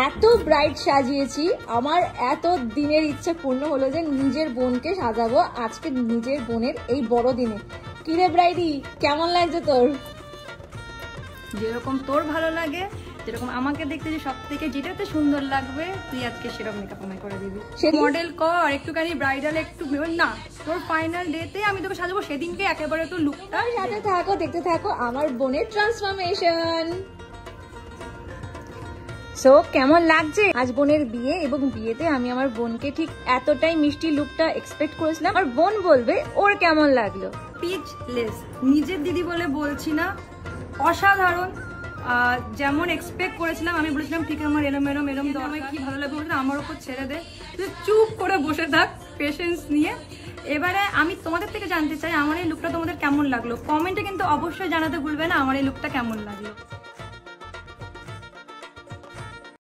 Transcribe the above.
এত ব্রাইট সাজিয়েছি, আমার এত দিনের ইচ্ছা পূর্ণ হলো যে নিজের বোনকে সাজাবো আজকে নিজের বোনের এই বড় দিনে। কিরে ব্রাইডি, কেমন লাগছে তোর? যেরকম তোর ভালো লাগে, যেরকম আমাকে দেখতে যে সব থেকে যেটাতে সুন্দর লাগবে তুই আজকে সেরকম মেকআপ আমায় করে দিবি। মডেল কর একটুখানি, ব্রাইডাল একটু না, তোর ফাইনাল ডেতে আমি তোকে সাজাবো, সেদিনকে একেবারে তোর লুকটা সাথে থাকো, দেখতে থাকো আমার বোনের ট্রান্সফরমেশন। সো কেমন লাগছে আজ বোনের বিয়ে, এবং বিয়েতে আমি আমার বোনকে ঠিক এতটাই মিষ্টি লুকটা এক্সপেক্ট করেছিলাম, আর বোন বলবে ওর কেমন লাগলো। স্পিচলেস, নিজের দিদি বলে বলছি না, অসাধারণ। যেমন এক্সপেক্ট করেছিলাম, আমি বলেছিলাম ঠিক আমার এরম এরম এরম আমায় কি ভালো লাগবে, বলছিলাম আমার ওপর ছেড়ে দে, তুই চুপ করে বসে থাক পেশেন্স নিয়ে। এবারে আমি তোমাদের থেকে জানতে চাই আমার এই লুকটা তোমাদের কেমন লাগলো, কমেন্টে কিন্তু অবশ্যই জানাতে ভুলবে না আমার এই লুকটা কেমন লাগলো।